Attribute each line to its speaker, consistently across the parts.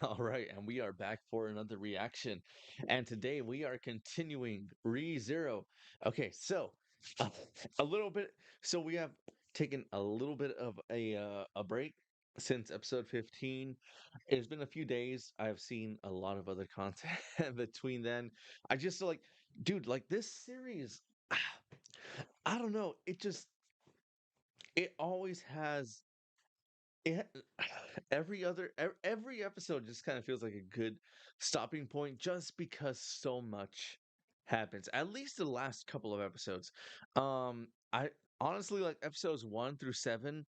Speaker 1: All right, and we are back for another reaction. And today we are continuing Re Zero. Okay, so uh, a little bit. So we have taken a little bit of a break since episode 15. It's been a few days. I've seen a lot of other content between then. I just like, dude, like this series. I don't know. It always has it every episode just kind of feels like a good stopping point just because so much happens. At least the last couple of episodes. I honestly like episodes 1 through 7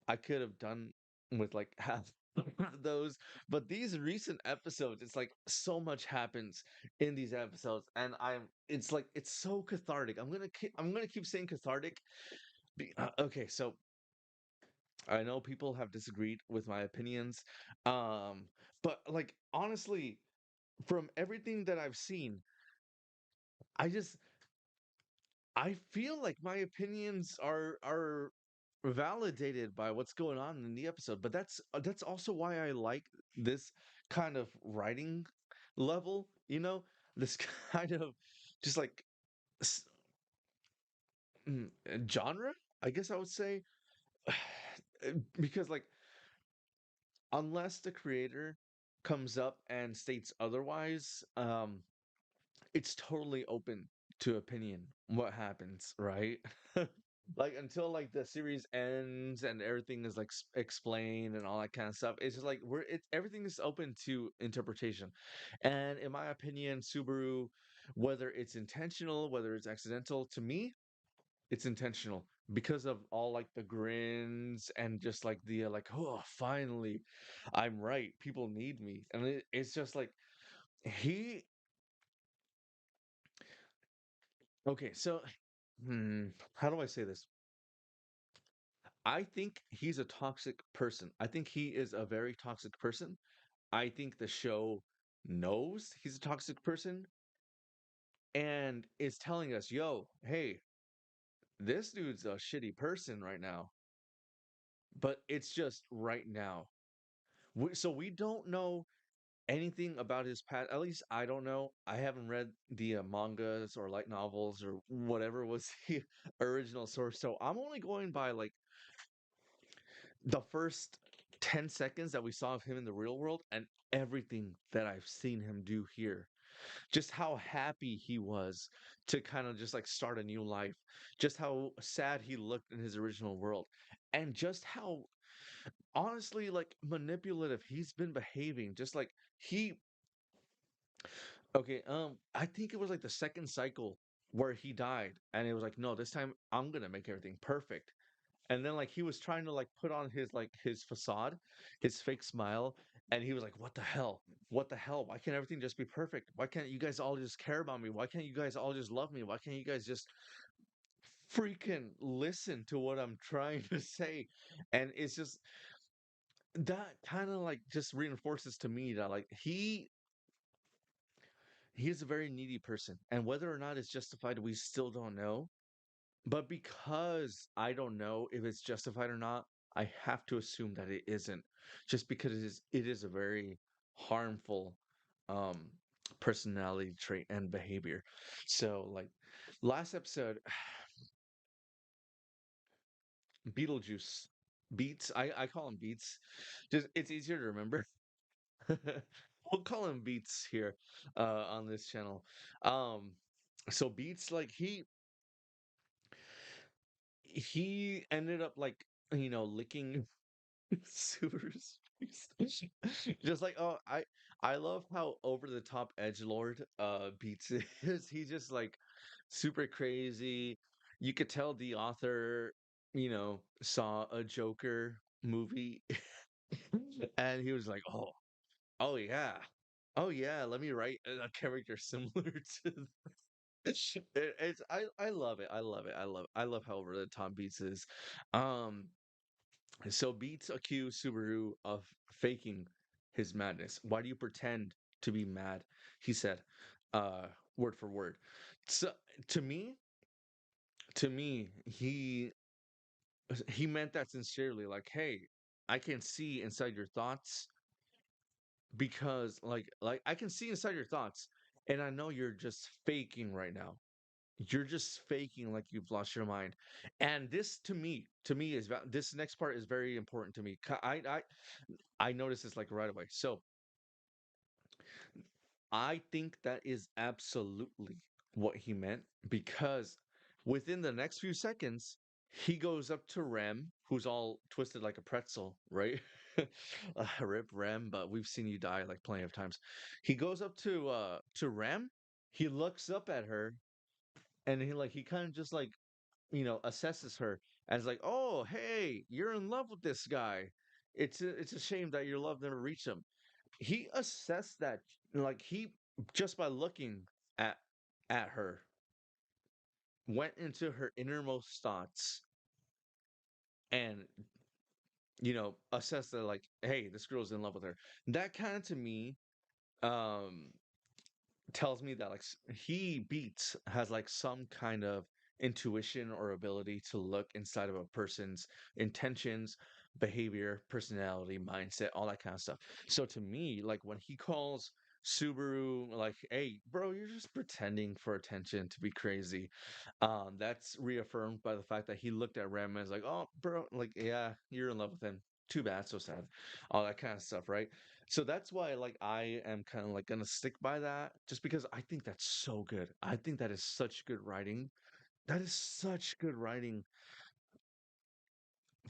Speaker 1: I could have done with like half of those, but these recent episodes it's like so much happens in these episodes and it's like it's so cathartic. I'm going to keep saying cathartic. Okay, so I know people have disagreed with my opinions. Um, but like honestly, from everything that I've seen, I just I feel like my opinions are validated by what's going on in the episode. But that's also why I like this kind of writing level, this kind of just like s- genre, I guess I would say. Because like unless the creator comes up and states otherwise, it's totally open to opinion what happens, right? Like until like the series ends and everything is like explained and all that kind of stuff, it's just like everything is open to interpretation. And in my opinion, Subaru, whether it's intentional, whether it's accidental, to me it's intentional because of all like the grins and just like the like, oh, finally I'm right, people need me. And it's just like he okay, so how do I say this? I think he's a toxic person. I think he is a very toxic person. I think the show knows he's a toxic person and is telling us, yo, hey, this dude's a shitty person right now, but it's just right now. So we don't know anything about his past. At least I don't know. I haven't read the mangas or light novels or whatever was the original source. So I'm only going by like the first 10 seconds that we saw of him in the real world and everything that I've seen him do here. Just how happy he was to kind of just like start a new life. Just how sad he looked in his original world. And just how honestly like manipulative he's been behaving. Just like he okay, I think it was like the second cycle where he died and it was like, no, this time I'm gonna make everything perfect. And then like he was trying to like put on his facade, his fake smile, and he was like, "What the hell? What the hell? Why can't everything just be perfect? Why can't you guys all just care about me? Why can't you guys all just love me? Why can't you guys just freaking listen to what I'm trying to say?" And it's just that kind of like just reinforces to me that like he is a very needy person, and whether or not it's justified, we still don't know. But because I don't know if it's justified or not, I have to assume that it isn't, just because it is a very harmful um personality trait and behavior. So like last episode, Beetlejuice. Beats, I call him Beats. Just it's easier to remember. We'll call him Beats here on this channel. Um so Beats like he ended up like licking Subaru's face. Just like, oh, I love how over the top edge lord Beats is. He's just like super crazy. You could tell the author, saw a Joker movie and he was like, oh yeah. Oh yeah, let me write a character similar to it's I love it. I love it. I love how over the top Beats is. Um So Beats accused Subaru of faking his madness. Why do you pretend to be mad? He said, uh, word for word. So to me, to me, he meant that sincerely. Like, hey, I can see inside your thoughts. because like I can see inside your thoughts, and I know you're just faking right now. You're just faking like you've lost your mind. And this to me is this next part is very important to me. I noticed this like right away. So I think that is absolutely what he meant because within the next few seconds, he goes up to Rem, who's all twisted like a pretzel, right? Rip Rem, but we've seen you die like plenty of times. He goes up to Rem, he looks up at her, and he kind of just like assesses her as like, oh, hey, you're in love with this guy. It's a shame that your love never reached him. He assessed that like he just by looking at at her went into her innermost thoughts and assessed that like, hey, this girl's in love with her. That kind of to me um tells me that like he beats has like some kind of intuition or ability to look inside of a person's intentions, behavior, personality, mindset, all that kind of stuff. So to me, like when he calls Subaru like, hey, bro, you're just pretending for attention to be crazy. That's reaffirmed by the fact that he looked at Ram as like, oh, bro, like, yeah, you're in love with him. Too bad, so sad. All that kind of stuff, right? So that's why, like, I am kind of like gonna stick by that, just because I think that's so good. I think that is such good writing. That is such good writing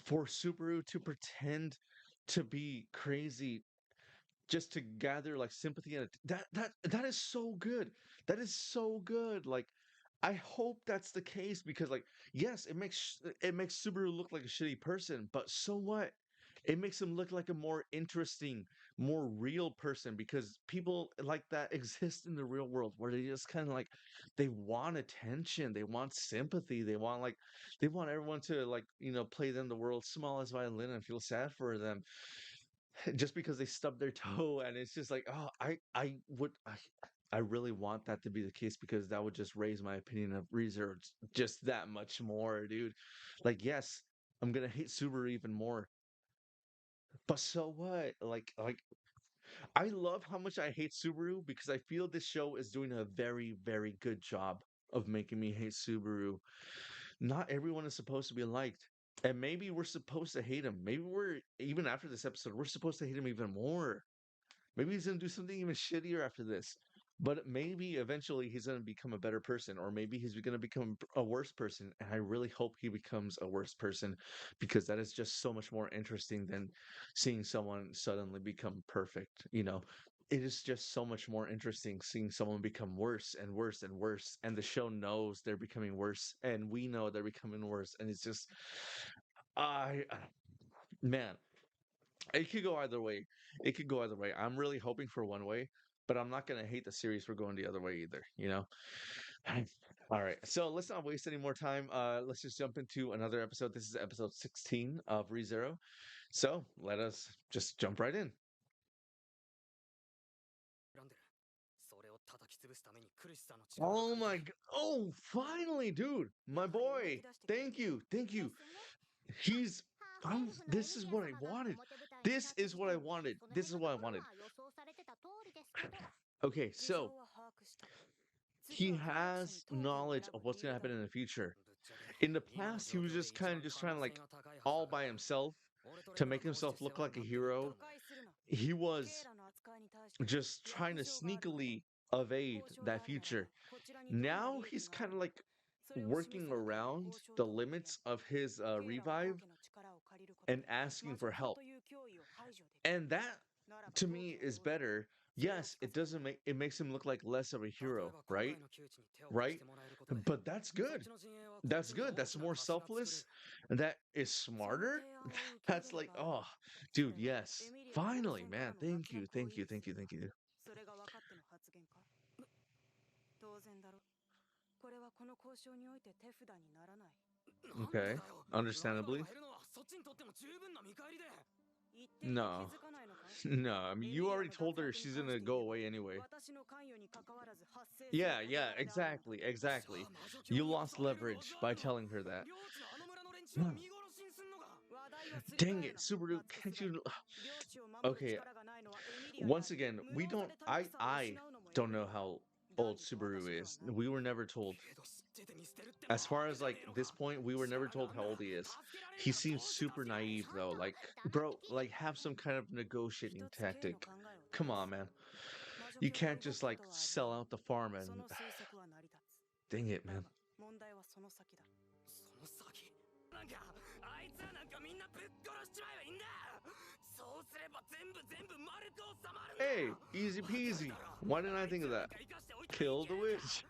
Speaker 1: for Subaru to pretend to be crazy just to gather like sympathy and that is so good. That is so good. Like I hope that's the case because like yes, it makes Subaru look like a shitty person, but so what? It makes him look like a more interesting, more real person because people like that exist in the real world where they just kind of like they want attention, they want sympathy, they want everyone to like, play them the world's smallest violin and feel sad for them just because they stubbed their toe and it's just like oh I really want that to be the case because that would just raise my opinion of reserves just that much more, dude. Like yes, I'm gonna hate Subaru even more, but so what? Like I love how much I hate Subaru because I feel this show is doing a very very good job of making me hate Subaru. Not everyone is supposed to be liked. And maybe we're supposed to hate him. Maybe we're even after this episode, we're supposed to hate him even more. Maybe he's gonna do something even shittier after this. But maybe eventually he's gonna become a better person, or maybe he's gonna become a worse person. And I really hope he becomes a worse person because that is just so much more interesting than seeing someone suddenly become perfect. It is just so much more interesting seeing someone become worse and worse and worse. And the show knows they're becoming worse, and we know they're becoming worse. And it's just, I, man, it could go either way. It could go either way. I'm really hoping for one way, but I'm not gonna hate the series for going the other way either. All right. So let's not waste any more time. Let's just jump into another episode. This is episode 16 of ReZero. So let us just jump right in. Oh my god. Oh, finally, dude. My boy. Thank you. Thank you. He's this is what I wanted. This is what I wanted. This is what I wanted. Okay, so he has knowledge of what's gonna happen in the future. In the past, he was just kind of just trying to like all by himself to make himself look like a hero. He was just trying to sneakily evade that future. Now he's kind of like working around the limits of his revive and asking for help. And that to me is better. Yes, it makes him look like less of a hero, right? Right? But that's good. That's good. That's more selfless. And that is smarter. That's like, oh, dude, yes. Finally, man. Thank you. Thank you. Thank you. Thank you. Okay. Understandably. No. No. I mean, you already told her she's gonna go away anyway. Yeah, yeah, exactly, exactly. You lost leverage by telling her that. Dang it, Subaru, can't you? Okay, once again, we don't. I don't know how old Subaru is. We were never told. As far as like this point, we were never told how old he is. He seems super naive though. Like, bro, like have some kind of negotiating tactic. Come on, man. You can't just like sell out the farm and dang it, man. Hey, easy peasy. Why didn't I think of that? Kill the witch.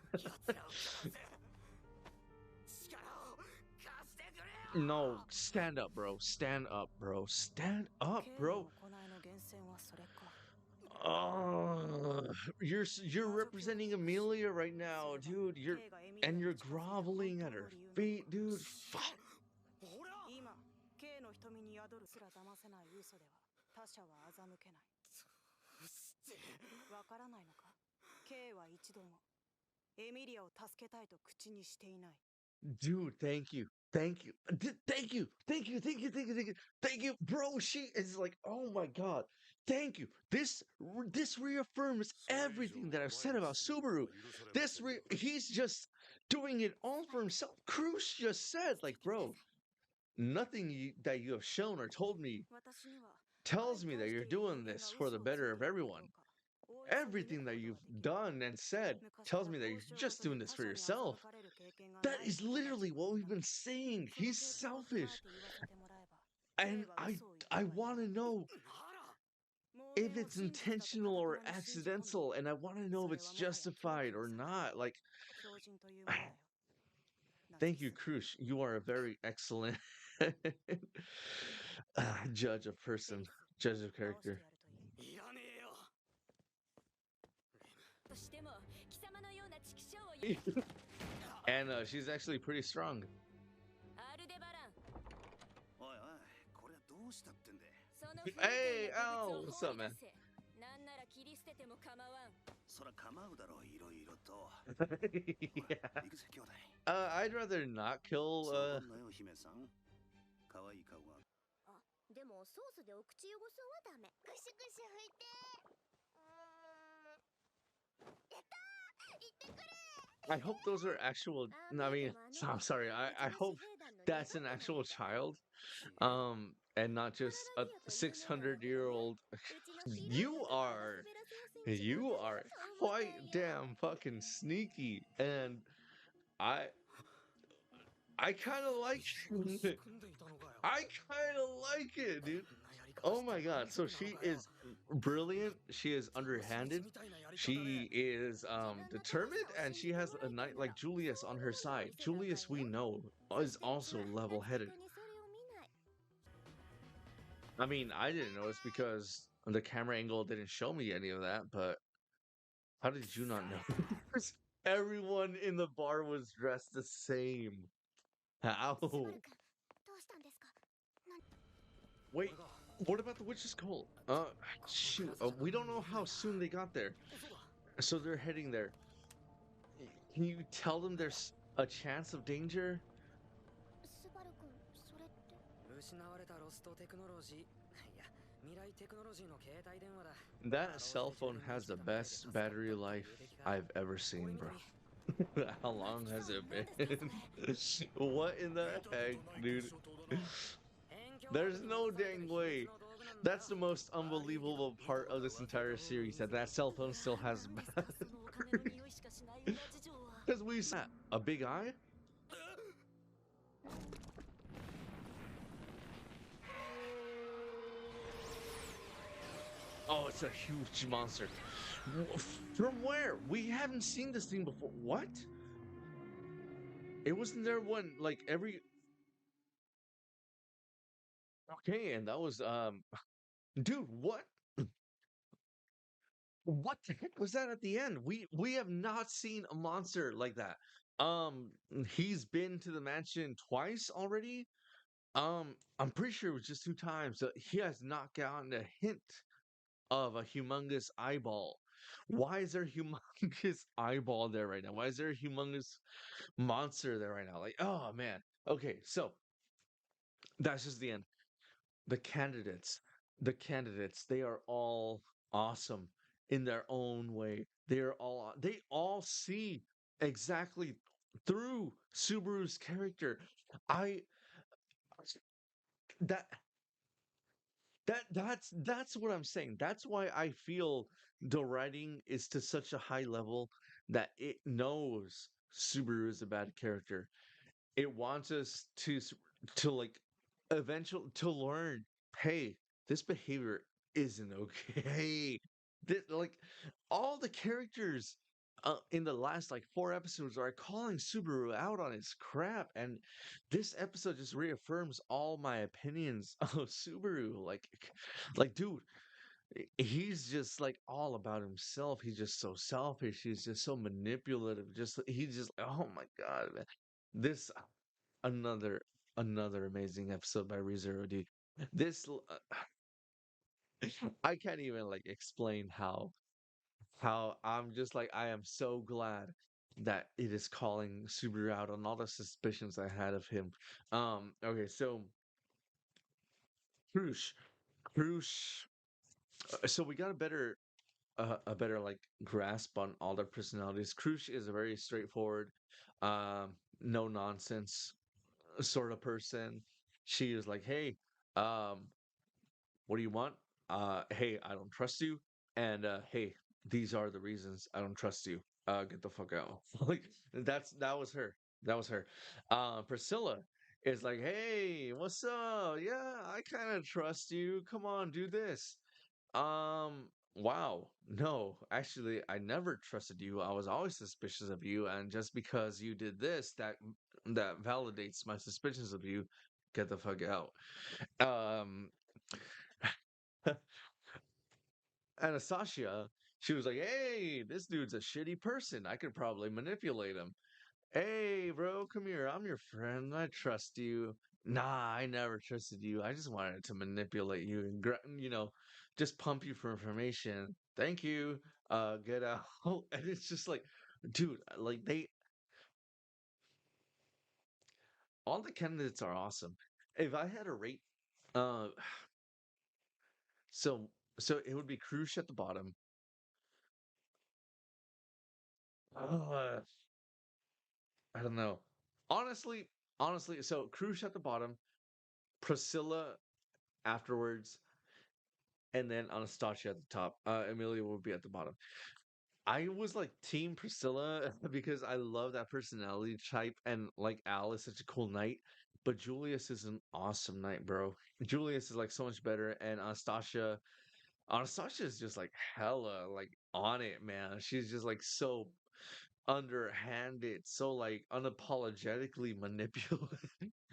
Speaker 1: No, stand up, bro. Stand up, bro. Stand up, bro. Oh, you're representing Amelia right now, dude. You're groveling at her feet, dude. Fuck. Dude, thank you. Thank you. Thank you. Thank you. Thank you. Thank you. Thank you. Thank you. Bro, she is like, oh my God. Thank you. This reaffirms everything that I've said about Subaru. He's just doing it all for himself. Cruz just said, like, bro, nothing that you have shown or told me tells me that you're doing this for the better of everyone. Everything that you've done and said tells me that you're just doing this for yourself. That is literally what we've been saying. He's selfish. And I want to know if it's intentional or accidental, and I want to know if it's justified or not. Like, thank you, Krush. You are a very excellent judge of person, judge of character. And she's actually pretty strong. Hey, Al, what's up, man? Yeah. I'd rather not kill. I hope those are actual. No, I mean, I'm sorry. I hope that's an actual child, and not just a 600-year-old. You are, you are quite damn fucking sneaky, and I, I kind of like it. I kind of like it, dude. Oh my god. So she is brilliant. She is underhanded. She is determined, and she has a knight like Julius on her side. Julius, we know, is also level-headed. I mean, I didn't notice because the camera angle didn't show me any of that, but how did you not know? Everyone in the bar was dressed the same. How? Wait, what about the witch's cult? Shoot, we don't know how soon they got there. So they're heading there. Can you tell them there's a chance of danger? That cell phone has the best battery life I've ever seen, bro. How long has it been? What in the heck, dude? There's no dang way. That's the most unbelievable part of this entire series, that that cell phone still has battery. Because we saw a big eye. Oh, it's a huge monster. From where? We haven't seen this thing before. What? It wasn't there one like every. Okay, and that was dude, what? What the heck was that at the end? We have not seen a monster like that. Um, he's been to the mansion twice already. I'm pretty sure it was just two times. He has not gotten a hint of a humongous eyeball. Why is there a humongous eyeball there right now? Why is there a humongous monster there right now? Like, oh man. Okay, so that's just the end. the candidates, they are all awesome in their own way. They all see exactly through Subaru's character. I that that's what I'm saying. That's why I feel the writing is to such a high level that it knows Subaru is a bad character. It wants us to like eventually to learn, hey, this behavior isn't okay. This, like all the characters in the last like four episodes are calling Subaru out on his crap, and this episode just reaffirms all my opinions of Subaru. Like dude, he's just like all about himself. He's just so selfish. He's just so manipulative. Just he's just oh my god, man. This another another amazing episode by ReZero D. This I can't even like explain how I'm just like I am so glad that it is calling Subaru out on all the suspicions I had of him. Okay, so Crush, Crush. So we got a better like grasp on all their personalities. Crush is a very straightforward, no nonsense sort of person. She is like, hey, um, what do you want? Hey, I don't trust you. And hey, these are the reasons I don't trust you. Get the fuck out. Like that was her. That was her. Priscilla is like, hey, what's up? Yeah, I kind of trust you. Come on, do this. Wow. No, actually, I never trusted you. I was always suspicious of you, and just because you did this, that validates my suspicions of you. Get the fuck out. Um, Anastasia, she was like, "Hey, this dude's a shitty person. I could probably manipulate him. Hey, bro, come here. I'm your friend. I trust you. Nah, I never trusted you. I just wanted to manipulate you and just pump you for information. Thank you. Get out." And it's just like, dude, like they all the candidates are awesome. If I had a rate, uh, so it would be Crush at the bottom. Uh, I don't know. Honestly, so Crush at the bottom, Priscilla afterwards, and then Anastasia at the top. Amelia will be at the bottom. I was like Team Priscilla because I love that personality type, and like Al is such a cool knight. But Julius is an awesome knight, bro. Julius is like so much better, and Anastasia is just like hella like on it, man. She's just like so underhanded, so like unapologetically manipulative.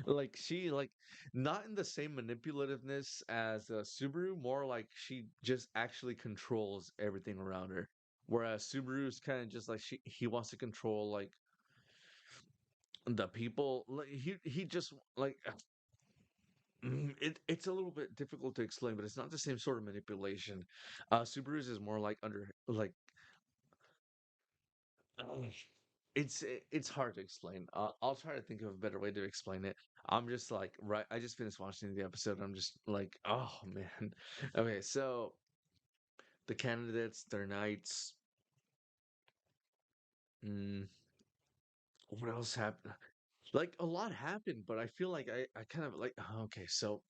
Speaker 1: Like she like not in the same manipulativeness as Subaru, more like she just actually controls everything around her. Whereas Subaru's kind of just like he wants to control like the people. Like he just like it's a little bit difficult to explain, but it's not the same sort of manipulation. Subaru's is more like under like it's hard to explain. I'll try to think of a better way to explain it. I'm just like right. I just finished watching the episode. I'm just like, oh man. Okay, so the candidates, their knights. Mm, what else happened? Like a lot happened, but I feel like I kind of like okay, so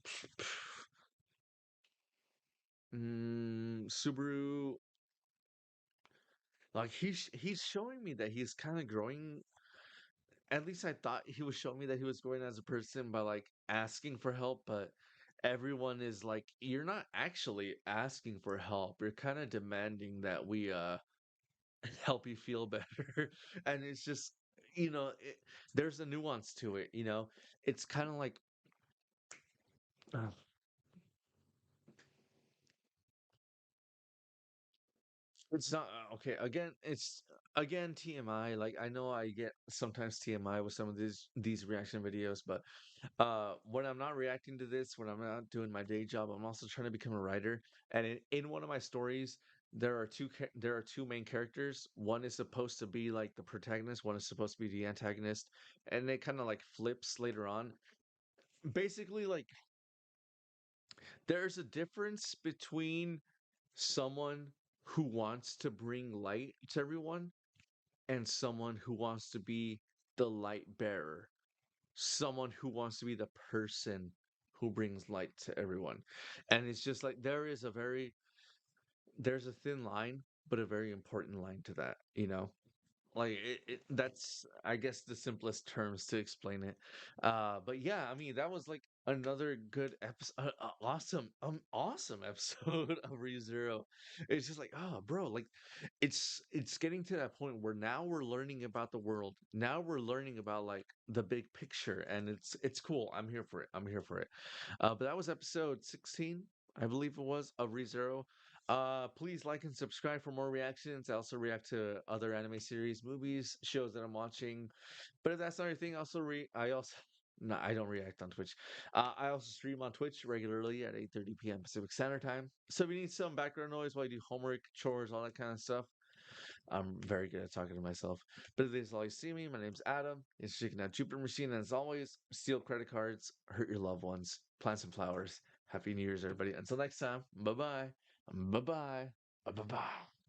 Speaker 1: Subaru, like he's showing me that he's kind of growing. At least I thought he was showing me that he was growing as a person by like asking for help, but everyone is like, you're not actually asking for help. You're kind of demanding that we help you feel better. And it's just, there's a nuance to it. It's kind of like uh, it's not okay. Again, it's again TMI. Like I know I get sometimes TMI with some of these reaction videos, but when I'm not reacting to this, when I'm not doing my day job, I'm also trying to become a writer. And in one of my stories, there are two main characters. One is supposed to be like the protagonist, one is supposed to be the antagonist, and it kind of like flips later on. Basically, like There's a difference between someone who wants to bring light to everyone and someone who wants to be the light bearer, someone who wants to be the person who brings light to everyone. And it's just like there's a thin line, but a very important line to that, you know? Like that's I guess the simplest terms to explain it. But yeah, I mean that was like another good episode, awesome episode of ReZero. It's just like, oh bro, like it's getting to that point where now we're learning about the world. Now we're learning about like the big picture, and it's cool. I'm here for it. I'm here for it. But that was episode 16, I believe it was, of ReZero. Please like and subscribe for more reactions. I also react to other anime series, movies, shows that I'm watching. But if that's not your thing, I also no, I don't react on Twitch. I also stream on Twitch regularly at 8:30 p.m. Pacific Standard Time. So if you need some background noise while you do homework, chores, all that kind of stuff, I'm very good at talking to myself. But if this is all you see me, my name's Adam. It's checking out Jupiter Machine. And as always, steal credit cards, hurt your loved ones, plant some flowers. Happy New Year's, everybody. Until next time, bye bye. Bye bye. Bye bye.